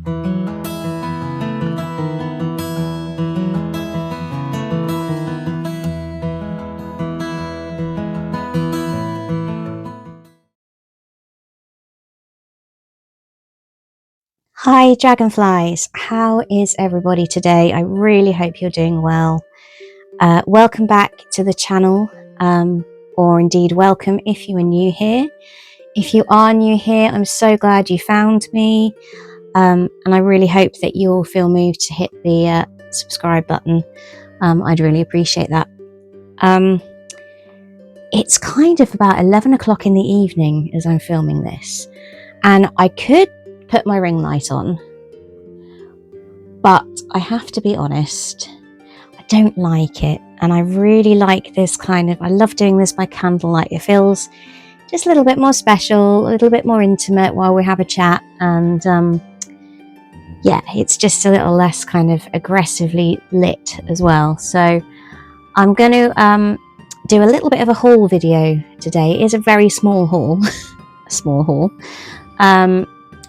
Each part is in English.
Hi Dragonflies, how is everybody today? I really hope you're doing well. Welcome back to the channel, or indeed welcome if you are new here. If you are new here, I'm so glad you found me, and I really hope that you'll feel moved to hit the subscribe button. I'd really appreciate that. It's kind of about 11 o'clock in the evening as I'm filming this, and I could put my ring light on, but I have to be honest, I don't like it, and I really like this kind of, I love doing this by candlelight. It feels just a little bit more special, a little bit more intimate while we have a chat, and yeah, it's just a little less kind of aggressively lit as well. So I'm going to do a little bit of a haul video today. It is a very small haul, a small haul.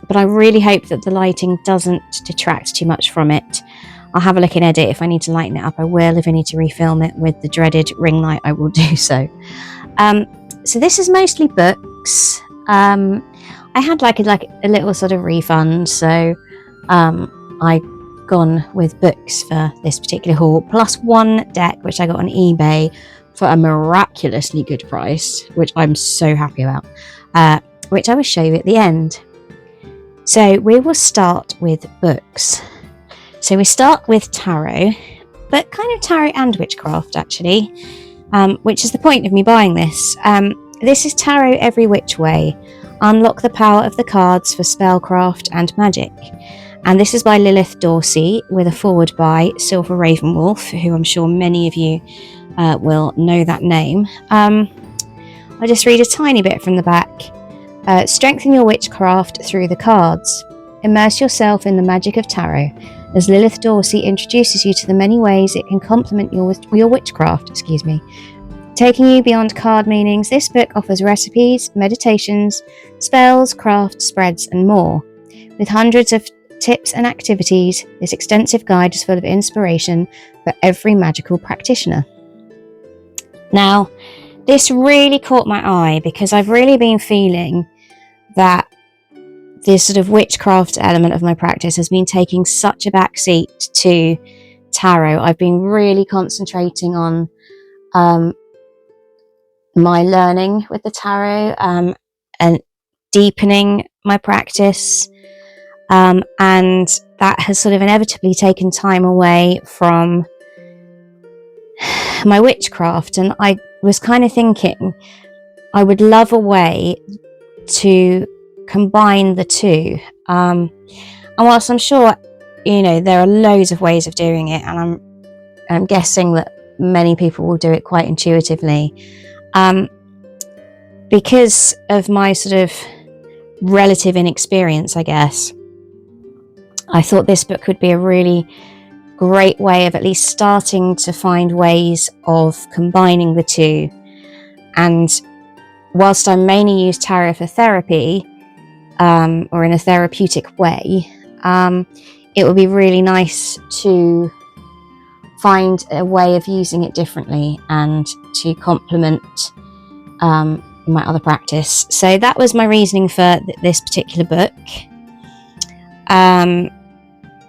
But I really hope that the lighting doesn't detract too much from it. I'll have a look in edit. If I need to lighten it up, I will. If I need to refilm it with the dreaded ring light, I will do so. So this is mostly books. I had like a little sort of refund, so I've gone with books for this particular haul, plus one deck which I got on eBay for a miraculously good price, which I'm so happy about, which I will show you at the end. So we will start with books. So we start with tarot, but kind of tarot and witchcraft actually, which is the point of me buying this. This is Tarot Every Which Way. Unlock the power of the cards for spellcraft and magic. And this is by Lillith Dorsey, with a foreword by Silver Ravenwolf, who I'm sure many of you will know that name. I'll just read a tiny bit from the back. Strengthen your witchcraft through the cards. Immerse yourself in the magic of tarot as Lillith Dorsey introduces you to the many ways it can complement your witchcraft, Taking you beyond card meanings, this book offers recipes, meditations, spells, crafts, spreads, and more. With hundreds of tips and activities, this extensive guide is full of inspiration for every magical practitioner. Now, this really caught my eye because I've really been feeling that this sort of witchcraft element of my practice has been taking such a backseat to tarot. I've been really concentrating on my learning with the tarot and deepening my practice, and that has sort of inevitably taken time away from my witchcraft. And I was kind of thinking I would love a way to combine the two, and whilst I'm sure there are loads of ways of doing it, and I'm guessing that many people will do it quite intuitively, because of my sort of relative inexperience, I guess, I thought this book would be a really great way of at least starting to find ways of combining the two. And whilst I mainly use tarot for therapy, or in a therapeutic way, it would be really nice to find a way of using it differently and to complement my other practice. So that was my reasoning for this particular book.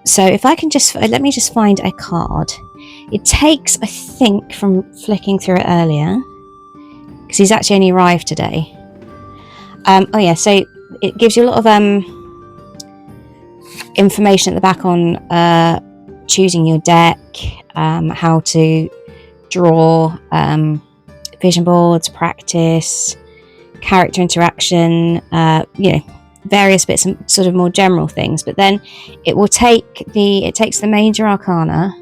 So if I can let me just find a card. It takes, I think, from flicking through it earlier, because he's actually only arrived today. Oh yeah, so it gives you a lot of information at the back on choosing your deck, how to draw vision boards, practice, character interaction, various bits and sort of more general things. But then it takes the major arcana,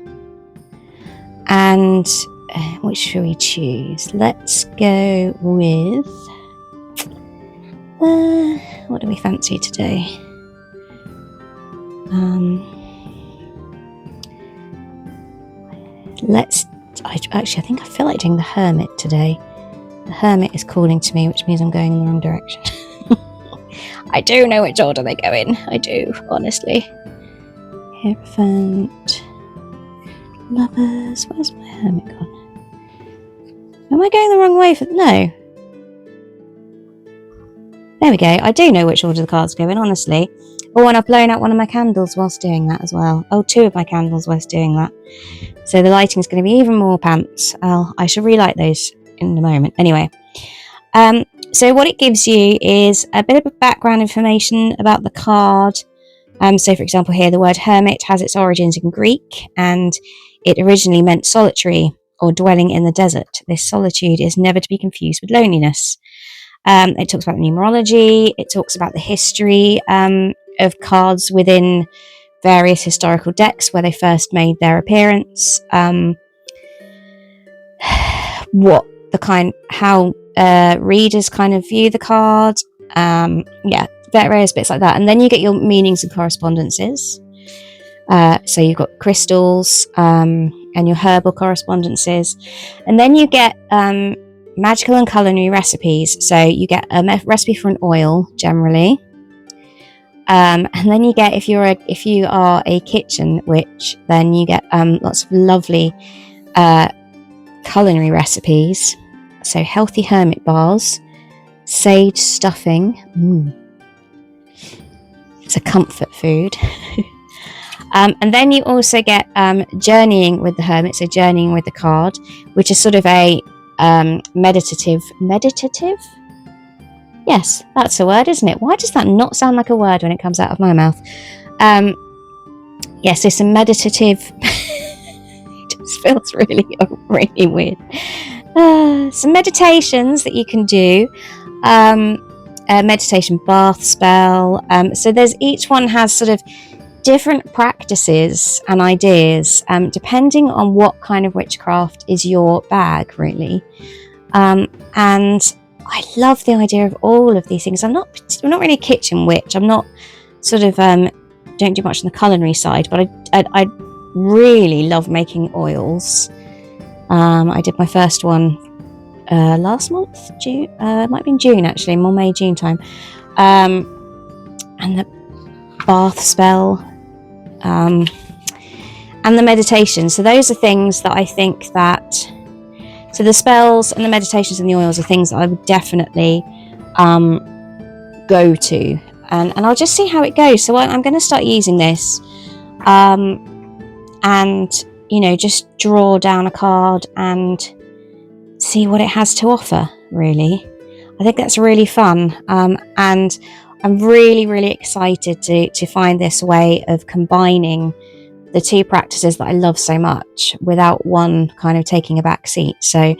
and which should we choose? Let's go with what do we fancy today? I think I feel like doing the Hermit today. The Hermit is calling to me, which means I'm going in the wrong direction. I do know which order they go in. I do, honestly. Hierophant. Lovers. Where's my hermit gone? Am I going the wrong way? No. There we go. I do know which order the cards go in, honestly. Oh, and I've blown out one of my candles whilst doing that as well. Oh, 2 of my candles whilst doing that. So the lighting's going to be even more pants. I shall relight those in a moment. Anyway, so what it gives you is a bit of background information about the card. So, for example, here the word hermit has its origins in Greek, and it originally meant solitary or dwelling in the desert. This solitude is never to be confused with loneliness. It talks about numerology. It talks about the history of cards within various historical decks where they first made their appearance. How readers kind of view the card. Various bits like that. And then you get your meanings and correspondences. So you've got crystals and your herbal correspondences. And then you get magical and culinary recipes. So you get a recipe for an oil generally. And then you get, if you are a kitchen witch, then you get lots of lovely culinary recipes. So healthy hermit bars, sage stuffing. It's a comfort food. And then you also get journeying with the hermit, so journeying with the card, which is sort of a meditative. Yes, that's a word, isn't it? Why does that not sound like a word when it comes out of my mouth? Yes, it's a meditative. It just feels really weird. Some meditations that you can do. A meditation bath spell. So there's, each one has sort of different practices and ideas, depending on what kind of witchcraft is your bag, really. And I love the idea of all of these things. I'm not really a kitchen witch. I'm not sort of don't do much on the culinary side, but I really love making oils. I did my first one last month, June. It might have been June actually, more May, June time. And the bath spell, and the meditation. So those are things that I think that. So the spells and the meditations and the oils are things that I would definitely go to, and I'll just see how it goes. So I'm going to start using this, and just draw down a card and see what it has to offer. Really, I think that's really fun, and I'm really excited to find this way of combining the two practices that I love so much without one kind of taking a back seat. So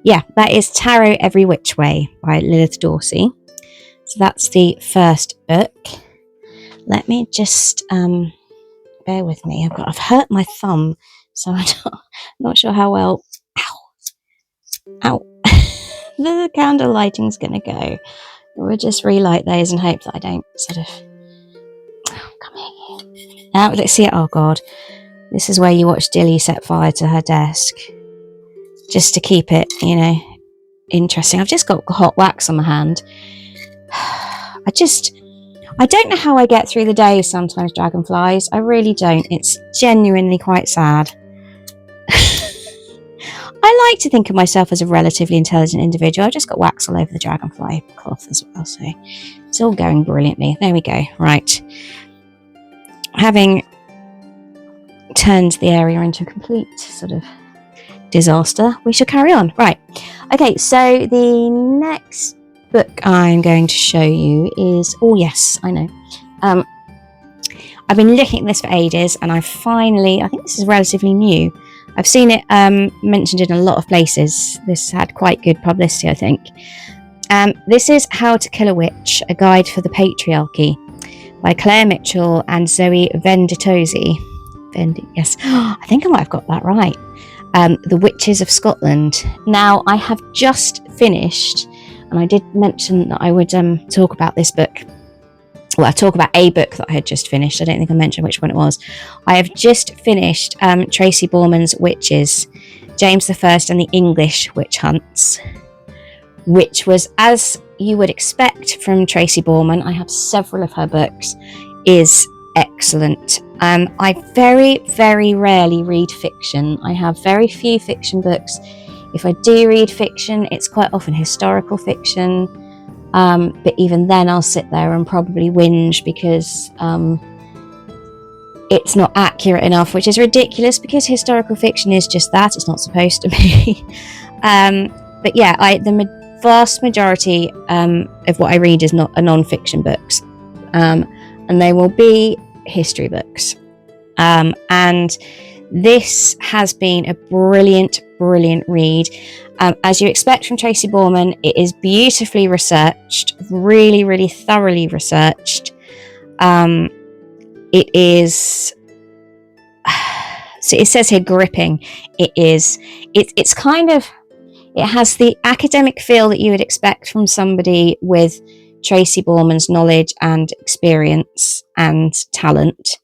yeah, that is Tarot Every Which Way by Lillith Dorsey. So that's the first book. Let me just bear with me. I've hurt my thumb, so I'm not sure how well. Ow. The candle lighting's gonna go. We'll just relight those and hope that I don't sort of. Oh, come here. Now let's see it. Oh god, this is where you watch Dilly set fire to her desk, just to keep it, interesting. I've just got hot wax on my hand. I don't know how I get through the day sometimes, dragonflies. I really don't. It's genuinely quite sad. I like to think of myself as a relatively intelligent individual. I've just got wax all over the dragonfly cloth as well, so it's all going brilliantly. There we go. Right. Having turned the area into a complete sort of disaster, we shall carry on. Right. Okay, so the next book I'm going to show you is... Oh, yes, I know. I've been looking at this for ages, and I think this is relatively new. I've seen it mentioned in a lot of places. This had quite good publicity, I think. This is How to Kill a Witch, A Guide for the Patriarchy by Claire Mitchell and Zoe Venditozzi. Yes, I think I might have got that right. The Witches of Scotland. Now, I have just finished, and I did mention that I would talk about this book. Well, I talk about a book that I had just finished. I don't think I mentioned which one it was. I have just finished Tracy Borman's Witches, James I and the English Witch Hunts, which was, as you would expect from Tracy Borman, I have several of her books, is excellent. I very, very rarely read fiction. I have very few fiction books. If I do read fiction, it's quite often historical fiction. But even then I'll sit there and probably whinge because it's not accurate enough, which is ridiculous because historical fiction is just that. It's not supposed to be. But yeah, the vast majority of what I read is not non-fiction books. And they will be history books. And this has been a brilliant, brilliant read. As you expect from Tracy Borman, it is beautifully researched, really, really thoroughly researched. It is, so it says here gripping. It's kind of, it has the academic feel that you would expect from somebody with Tracy Borman's knowledge and experience and talent,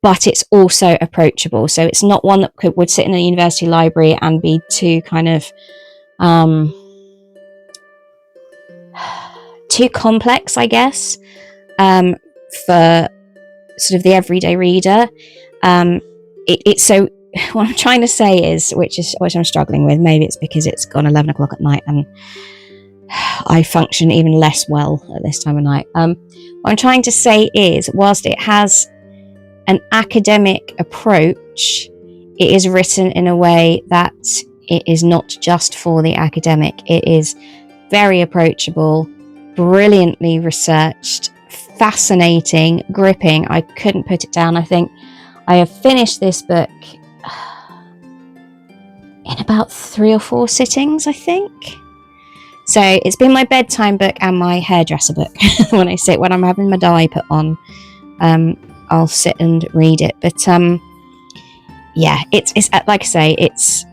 but it's also approachable. So it's not one that would sit in a university library and be too kind of too complex, I guess, for sort of the everyday reader. It's so, what I'm trying to say is, which I'm struggling with, maybe it's because it's gone 11 o'clock at night and I function even less well at this time of night. What I'm trying to say is, whilst it has an academic approach, it is written in a way that it is not just for the academic. It is very approachable, brilliantly researched, fascinating, gripping. I couldn't put it down. I think I have finished this book in about 3 or 4 sittings, I think. So it's been my bedtime book and my hairdresser book. when I'm having my dye put on, I'll sit and read it. But yeah, it's like I say, it's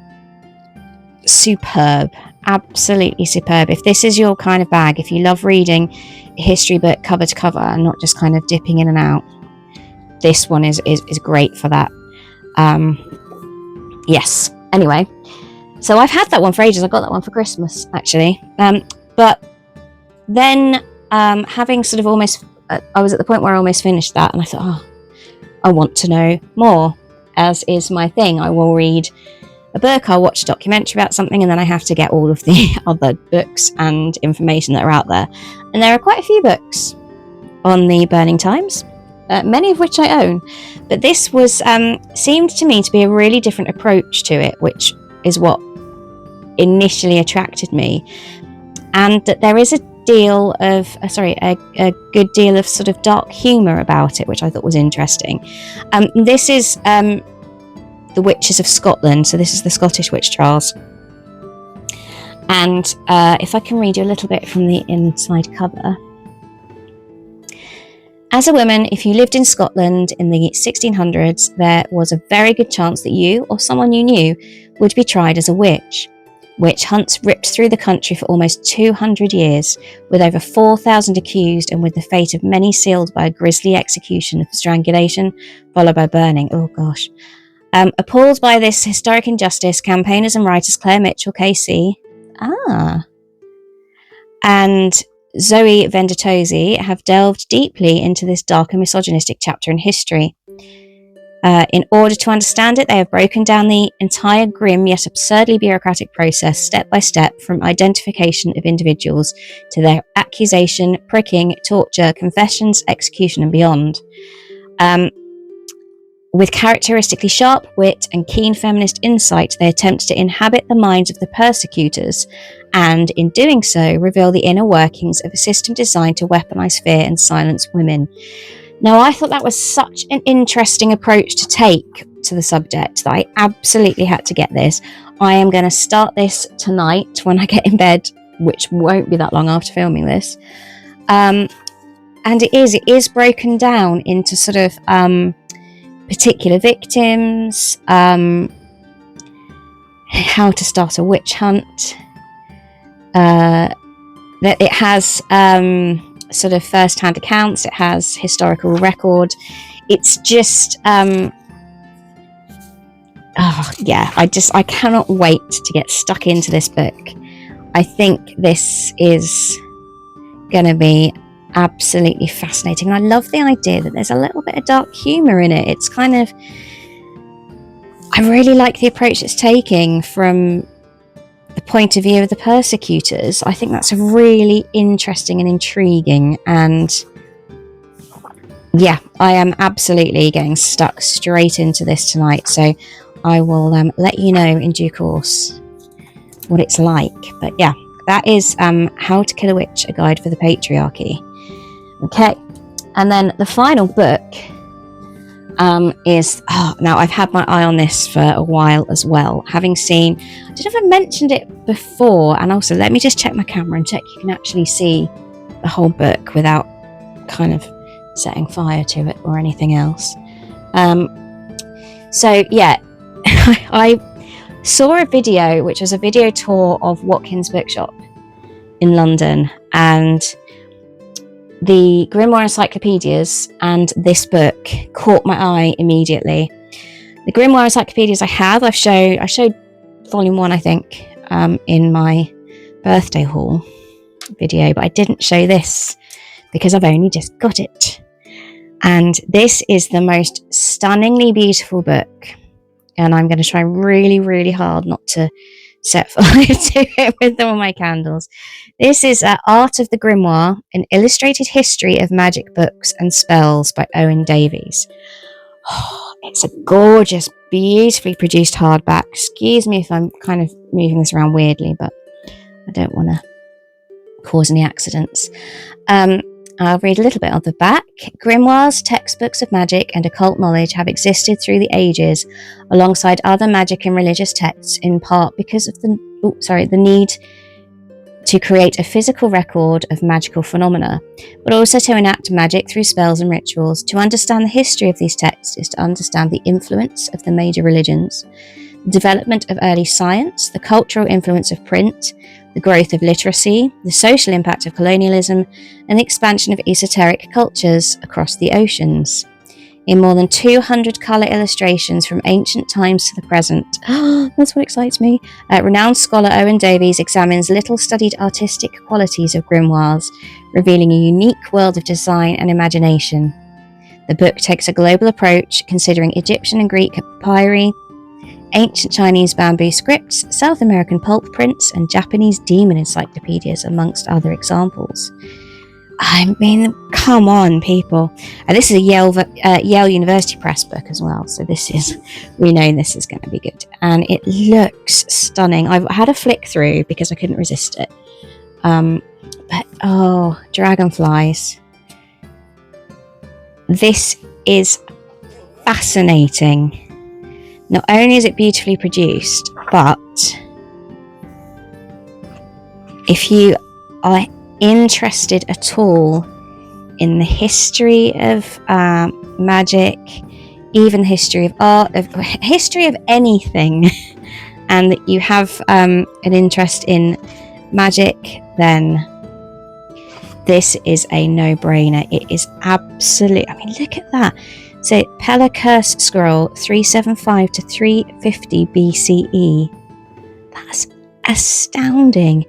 superb, absolutely superb. If this is your kind of bag, if you love reading a history book cover to cover and not just kind of dipping in and out, this one is great for that. Yes. Anyway, so I've had that one for ages. I got that one for Christmas, actually. But then, having sort of almost, I was at the point where I almost finished that, and I thought, oh, I want to know more, as is my thing. I will read a book, I'll watch a documentary about something, and then I have to get all of the other books and information that are out there. And there are quite a few books on the Burning Times, many of which I own. But this was seemed to me to be a really different approach to it, which is what initially attracted me. And that there is a deal of, a good deal of sort of dark humour about it, which I thought was interesting. This is The Witches of Scotland, so this is the Scottish witch trials. And if I can read you a little bit from the inside cover. As a woman, if you lived in Scotland in the 1600s, there was a very good chance that you, or someone you knew, would be tried as a witch. Witch hunts ripped through the country for almost 200 years, with over 4,000 accused and with the fate of many sealed by a grisly execution of strangulation, followed by burning. Oh gosh. Appalled by this historic injustice, campaigners and writers Claire Mitchell, KC, and Zoe Venditozzi have delved deeply into this dark and misogynistic chapter in history. In order to understand it, they have broken down the entire grim yet absurdly bureaucratic process step by step, from identification of individuals to their accusation, pricking, torture, confessions, execution and beyond. With characteristically sharp wit and keen feminist insight, they attempt to inhabit the minds of the persecutors and, in doing so, reveal the inner workings of a system designed to weaponize fear and silence women. Now, I thought that was such an interesting approach to take to the subject that I absolutely had to get this. I am going to start this tonight when I get in bed, which won't be that long after filming this. And it is broken down into sort of particular victims, how to start a witch hunt. That it has sort of first-hand accounts, it has historical record. It's just I cannot wait to get stuck into this book. I think this is going to be absolutely fascinating. I love the idea that there's a little bit of dark humour in it. It's kind of, I really like the approach it's taking from the point of view of the persecutors. I think that's really interesting and intriguing, and yeah, I am absolutely getting stuck straight into this tonight, so I will let you know in due course what it's like. But yeah, that is How to Kill a Witch, a guide for the Patriarchy. Okay, and then the final book is, now I've had my eye on this for a while as well, having seen, I don't know if I mentioned it before, and also let me just check my camera and check you can actually see the whole book without kind of setting fire to it or anything else. So yeah, I saw a video, which was a video tour of Watkins Bookshop in London, and the Grimoire encyclopedias and this book caught my eye immediately. The Grimoire encyclopedias I showed volume 1, I think, in my birthday haul video, but I didn't show this because I've only just got it. And this is the most stunningly beautiful book, and I'm going to try really, really hard not to set fire to it with all my candles. This is Art of the Grimoire, an illustrated history of magic books and spells by Owen Davies. Oh, it's a gorgeous, beautifully produced hardback. Excuse me if I'm kind of moving this around weirdly, but I don't want to cause any accidents. I'll read a little bit on the back. Grimoires, textbooks of magic and occult knowledge, have existed through the ages alongside other magic and religious texts, in part because of the need to create a physical record of magical phenomena, but also to enact magic through spells and rituals. To understand the history of these texts is to understand the influence of the major religions, the development of early science, the cultural influence of print, the growth of literacy, the social impact of colonialism, and the expansion of esoteric cultures across the oceans. In more than 200 colour illustrations from ancient times to the present, that's what excites me, renowned scholar Owen Davies examines little-studied artistic qualities of grimoires, revealing a unique world of design and imagination. The book takes a global approach, considering Egyptian and Greek papyri, ancient Chinese bamboo scripts, South American pulp prints, and Japanese demon encyclopedias, amongst other examples. I mean, come on, people. And this is a Yale University Press book as well, so we know this is going to be good. And it looks stunning. I've had a flick through because I couldn't resist it. But, oh, dragonflies. This is fascinating. Not only is it beautifully produced, but if you are interested at all in the history of magic, even the history of art, history of anything, and that you have an interest in magic, then this is a no-brainer. It is absolute. I mean, look at that. So, Pella Curse Scroll 375 to 350 BCE. That's astounding.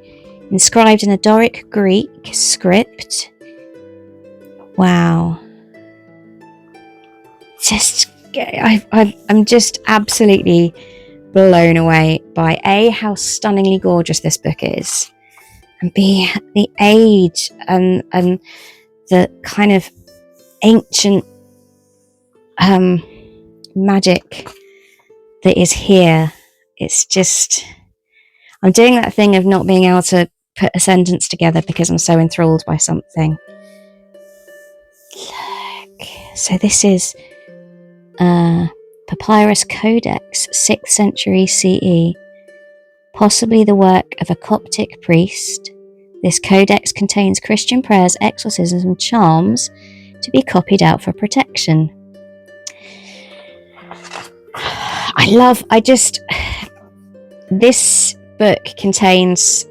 Inscribed in a Doric Greek script. Wow. I'm just absolutely blown away by A, how stunningly gorgeous this book is, and B, the age and the kind of ancient magic that is here. It's just, I'm doing that thing of not being able to put a sentence together because I'm so enthralled by something. Look, so this is Papyrus Codex, 6th century CE, possibly the work of a Coptic priest. This codex contains Christian prayers, exorcisms, and charms to be copied out for protection. This book contains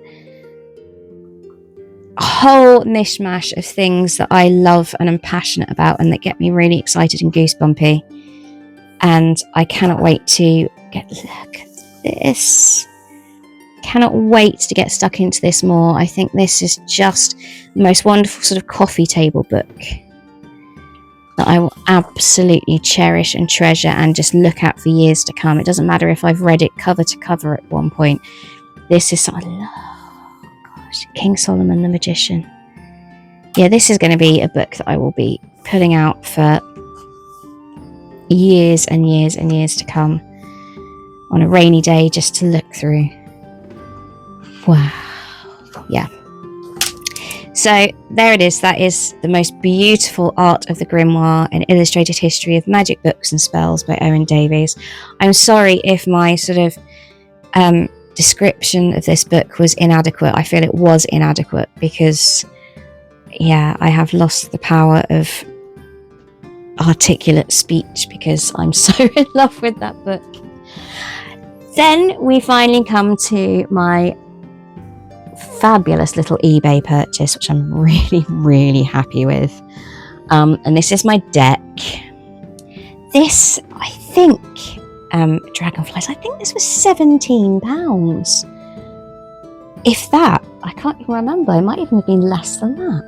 a whole mishmash of things that I love and am passionate about and that get me really excited and goosebumpy. And I cannot wait to look at this. cannot wait to get stuck into this more. I think this is just the most wonderful sort of coffee table book that I will absolutely cherish and treasure and just look at for years to come. It doesn't matter if I've read it cover to cover at one point. This is something I love. Gosh, King Solomon the Magician. Yeah, this is going to be a book that I will be putting out for years and years and years to come on a rainy day just to look through. Wow. Yeah. So there it is. That is the most beautiful art of the Grimoire, an illustrated history of magic books and spells by Owen Davies. I'm sorry if my sort of description of this book was inadequate. I feel it was inadequate because, yeah, I have lost the power of articulate speech because I'm so in love with that book. Then we finally come to my fabulous little eBay purchase, which I'm really, really happy with. And this is my deck. This, I think, Dragonflies, I think this was £17. If that, I can't even remember. It might even have been less than that.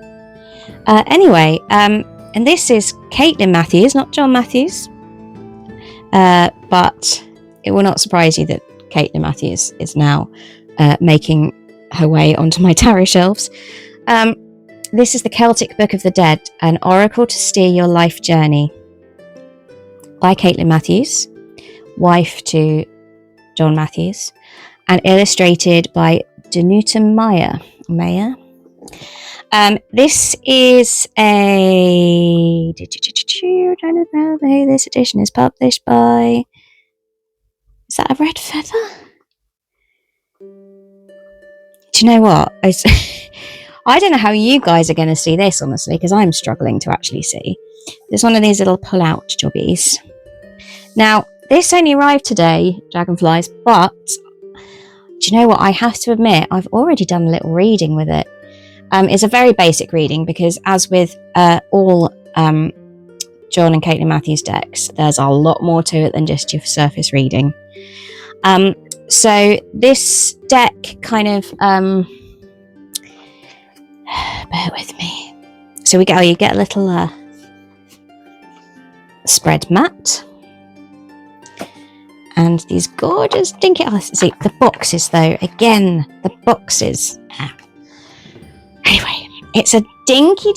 Anyway, and this is Caitlin Matthews, not John Matthews. But it will not surprise you that Caitlin Matthews is now making her way onto my tarot shelves. This is the Celtic Book of the Dead, an oracle to steer your life journey, by Caitlin Matthews, wife to John Matthews, and illustrated by Danuta Meyer. This is a... I don't know who this edition is published by. Is that a red feather? Do you know what? I don't know how you guys are going to see this, honestly, because I'm struggling to actually see. There's one of these little pull-out jobbies. Now, this only arrived today, Dragonflies, but do you know what? I have to admit, I've already done a little reading with it. It's a very basic reading because, as with all John and Caitlin Matthews decks, there's a lot more to it than just your surface reading. So this deck kind of, bear with me. So you get a little spread mat. And these gorgeous dinky, see, the boxes though, again, the boxes. Anyway, it's a dinky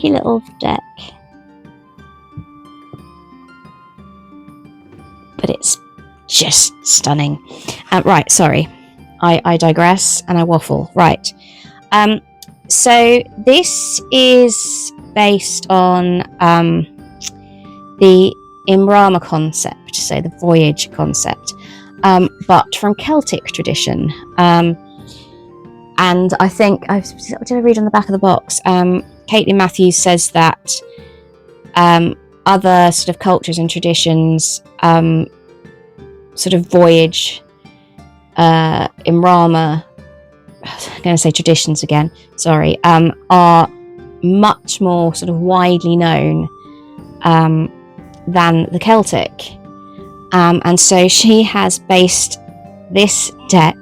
little deck. But it's just stunning. Right, sorry. I digress and I waffle. Right. So this is based on the Imrama concept, so the voyage concept, but from Celtic tradition. And I think, did I read on the back of the box? Caitlin Matthews says that other sort of cultures and traditions sort of voyage Imrama, I'm going to say traditions again, sorry, are much more sort of widely known than the Celtic. And so she has based this deck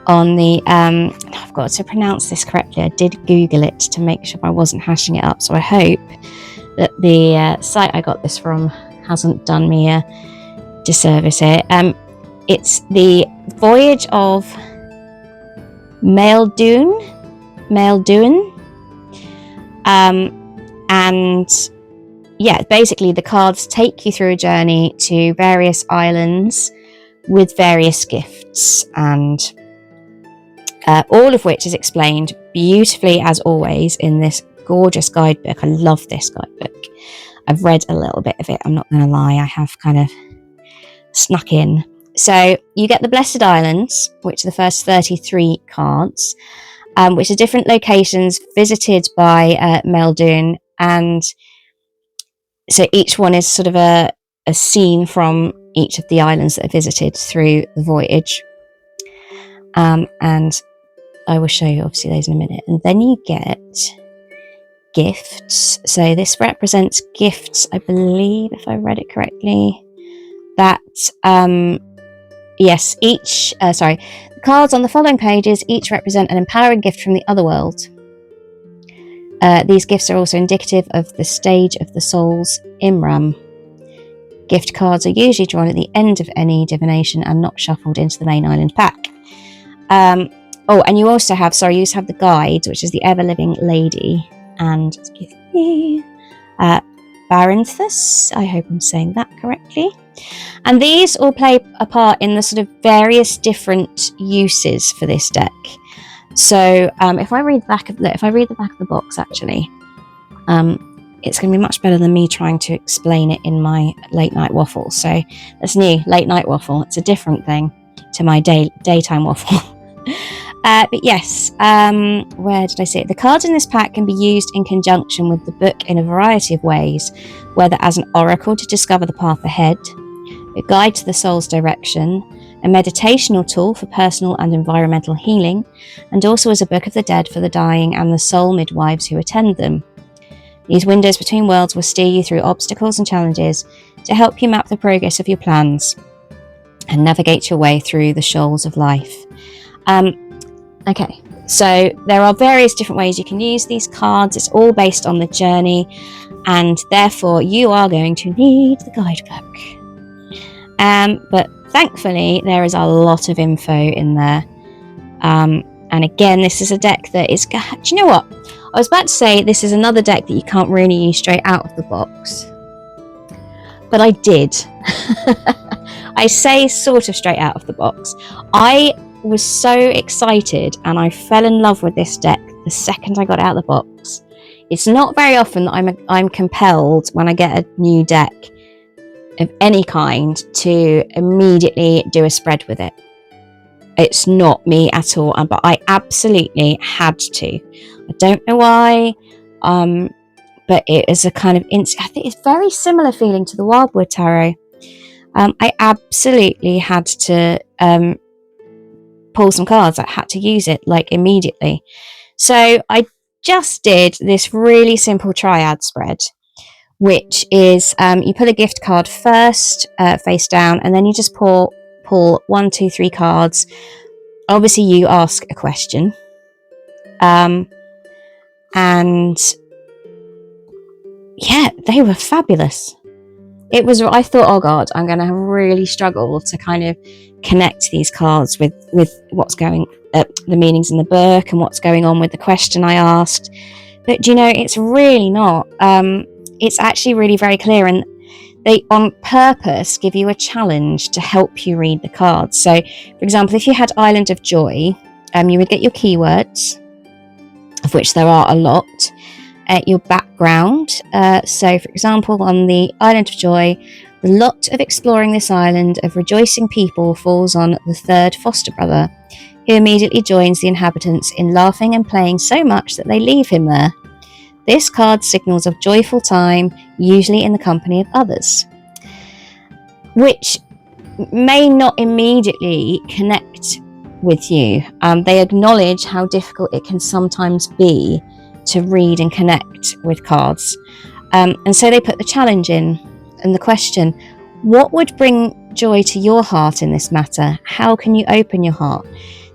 on the, I've got to pronounce this correctly, I did Google it to make sure I wasn't hashing it up, so I hope that the site I got this from hasn't done me a disservice here. It's the Voyage of Maelduin, and yeah, basically the cards take you through a journey to various islands with various gifts, and all of which is explained beautifully as always in this gorgeous guidebook. I love this guidebook. I've read a little bit of it, I'm not going to lie, I have kind of snuck in. So you get the Blessed Islands, which are the first 33 cards, which are different locations visited by Maelduin, and so each one is sort of a scene from each of the islands that are visited through the voyage. And I will show you obviously those in a minute. And then you get gifts. So this represents gifts, I believe, if I read it correctly, that yes, the cards on the following pages each represent an empowering gift from the other world. These gifts are also indicative of the stage of the soul's Imram. Gift cards are usually drawn at the end of any divination and not shuffled into the main island pack. And you also have the guide, which is the ever-living lady, and Baranthus. I hope I'm saying that correctly. And these all play a part in the sort of various different uses for this deck. So if I read the back of the box, actually, it's going to be much better than me trying to explain it in my late night waffle. So that's new, late night waffle. It's a different thing to my daytime waffle. But yes, where did I see it? The cards in this pack can be used in conjunction with the book in a variety of ways, whether as an oracle to discover the path ahead, a guide to the soul's direction, a meditational tool for personal and environmental healing, and also as a book of the dead for the dying and the soul midwives who attend them. These windows between worlds will steer you through obstacles and challenges to help you map the progress of your plans and navigate your way through the shoals of life. Okay, so there are various different ways you can use these cards. It's all based on the journey, and therefore you are going to need the guidebook. But thankfully, there is a lot of info in there. And again, this is a deck that is... Do you know what? I was about to say this is another deck that you can't really use straight out of the box. But I did. I say sort of straight out of the box. I was so excited and I fell in love with this deck the second I got out of the box. It's not very often that I'm compelled when I get a new deck of any kind to immediately do a spread with it. It's not me at all, but I absolutely had to. I don't know why, but it is a kind of I think it's very similar feeling to the Wildwood Tarot. I absolutely had to pull some cards. I had to use it like immediately. So I just did this really simple triad spread, which is you pull a gift card first, face down, and then you just pull 1, 2, 3 cards. Obviously you ask a question, and yeah, they were fabulous. I thought, oh god, I'm going to really struggle to kind of connect these cards with what's going, the meanings in the book and what's going on with the question I asked. But do you know, it's really not. It's actually really very clear, and they on purpose give you a challenge to help you read the cards. So, for example, if you had Island of Joy, you would get your keywords, of which there are a lot, your background. So, for example, on the Island of Joy, the lot of exploring this island of rejoicing people falls on the third foster brother, who immediately joins the inhabitants in laughing and playing so much that they leave him there. This card signals of joyful time, usually in the company of others, which may not immediately connect with you. They acknowledge how difficult it can sometimes be to read and connect with cards. And so they put the challenge in and the question, what would bring joy to your heart in this matter? How can you open your heart?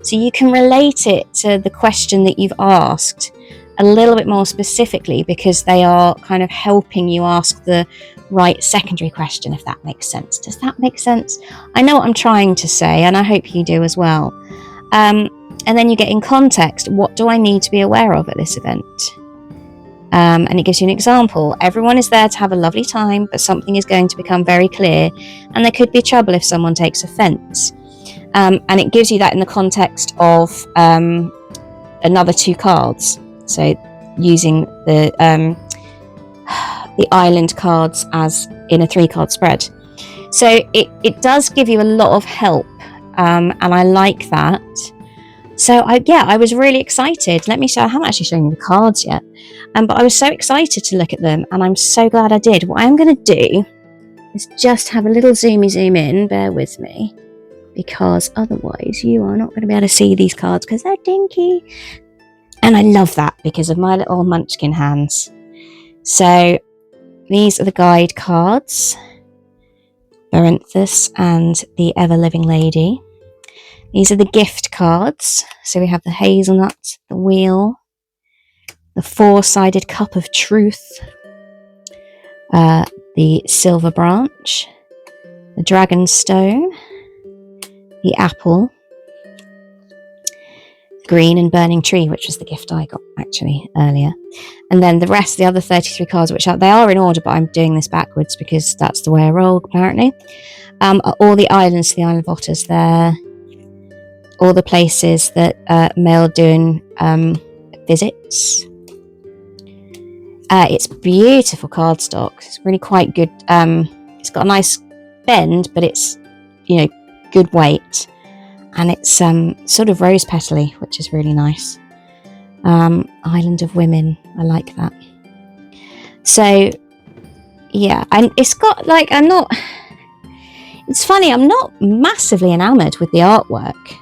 So you can relate it to the question that you've asked a little bit more specifically, because they are kind of helping you ask the right secondary question, if that makes sense. Does that make sense? I know what I'm trying to say, and I hope you do as well. And then you get in context, what do I need to be aware of at this event? And it gives you an example. Everyone is there to have a lovely time, but something is going to become very clear, and there could be trouble if someone takes offence. And it gives you that in the context of another 2 cards. So using the island cards as in a 3-card spread. So it does give you a lot of help, and I like that. So I was really excited. Let me show. I haven't actually shown you the cards yet, but I was so excited to look at them, and I'm so glad I did. What I'm going to do is just have a little zoom in. Bear with me, because otherwise you are not going to be able to see these cards because they're dinky. And I love that because of my little munchkin hands. So these are the guide cards. Berenthus and the Ever-Living Lady. These are the gift cards. So we have the hazelnut, the wheel, the four-sided cup of truth, the silver branch, the dragon stone, the apple, green and burning tree, which was the gift I got actually earlier, and then the rest, the other 33 cards, which they are in order, but I'm doing this backwards because that's the way I roll apparently. Are all the islands, the Isle of Otters there, all the places that Mel doing visits. It's beautiful cardstock. It's really quite good. It's got a nice bend, but it's, you know, good weight. And it's sort of rose petally, which is really nice. Island of Women, I like that. So, yeah, and it's got like, it's funny, I'm not massively enamoured with the artwork.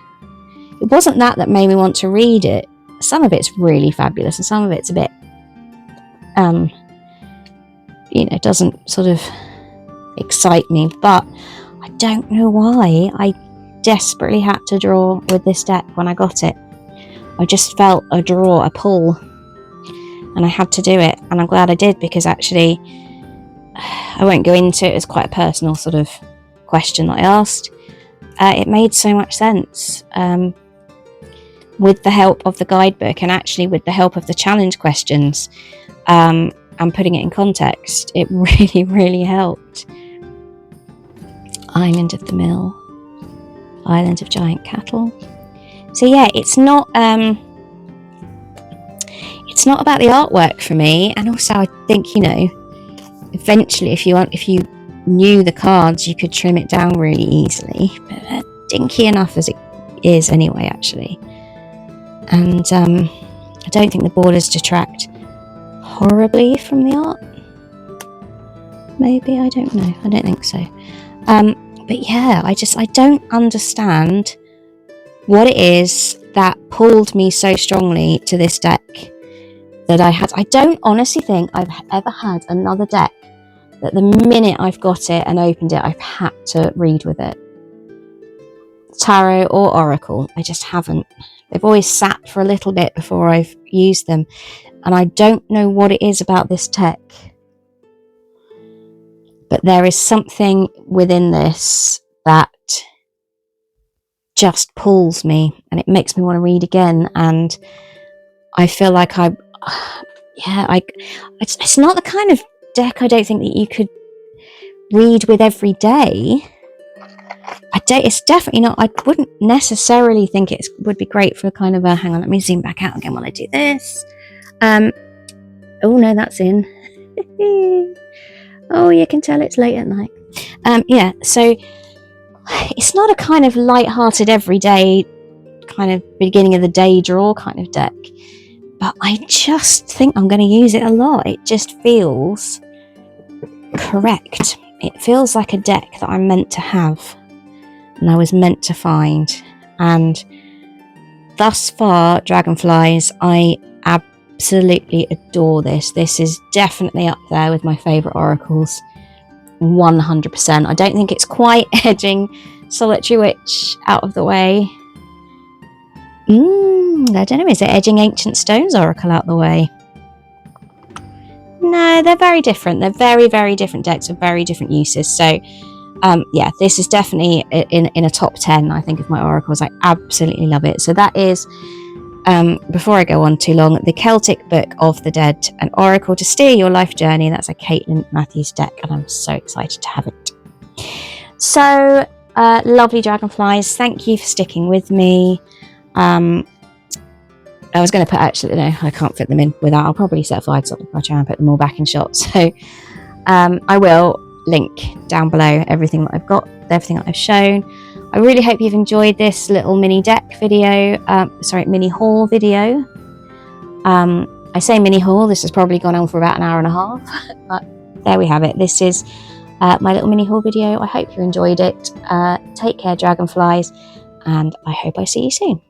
It wasn't that made me want to read it. Some of it's really fabulous, and some of it's a bit, you know, doesn't sort of excite me, but I don't know why I desperately had to draw with this deck when I got it. I just felt a draw, a pull, and I had to do it, and I'm glad I did, because actually I won't go into it. It's quite a personal sort of question that I asked. It made so much sense with the help of the guidebook, and actually with the help of the challenge questions and putting it in context. It really helped. Island of the Mill, Island of Giant Cattle. So yeah, it's not about the artwork for me. And also I think, you know, eventually if you knew the cards, you could trim it down really easily, but they're dinky enough as it is anyway, actually. And I don't think the borders detract horribly from the art. Maybe, I don't know, I don't think so. But yeah, I don't understand what it is that pulled me so strongly to this deck that I had. I don't honestly think I've ever had another deck that the minute I've got it and opened it, I've had to read with it. Tarot or Oracle, I just haven't. They've always sat for a little bit before I've used them, and I don't know what it is about this deck. But there is something within this that just pulls me, and it makes me want to read again. And I feel like it's not the kind of deck I don't think that you could read with every day. It's definitely not. I wouldn't necessarily think it would be great for kind of a. Hang on, let me zoom back out again while I do this. Oh no, that's in. Oh, you can tell it's late at night. Yeah, so it's not a kind of light-hearted, everyday kind of beginning of the day draw kind of deck, but I just think I'm going to use it a lot. It just feels correct. It feels like a deck that I'm meant to have, and I was meant to find. And thus far, Dragonflies, I absolutely adore this. This is definitely up there with my favourite oracles, 100%. I don't think it's quite edging Solitary Witch out of the way. I don't know, is it edging Ancient Stones Oracle out the way? No, they're very different. They're very different decks with very different uses. So yeah, this is definitely in a top 10, I think, of my oracles. I absolutely love it. So that is, before I go on too long, the Celtic Book of the Dead, an oracle to steer your life journey. That's a Caitlin Matthews deck, and I'm so excited to have it. So lovely Dragonflies, thank you for sticking with me. I was going to put, actually, no, I can't fit them in without. I'll probably set aside something if I try and put them all back in shot. So I will link down below everything that I've got, everything that I've shown. I really hope you've enjoyed this little mini deck video, mini haul video. I say mini haul, this has probably gone on for about an hour and a half, but there we have it. This is my little mini haul video. I hope you enjoyed it. Take care, Dragonflies, and I hope I see you soon.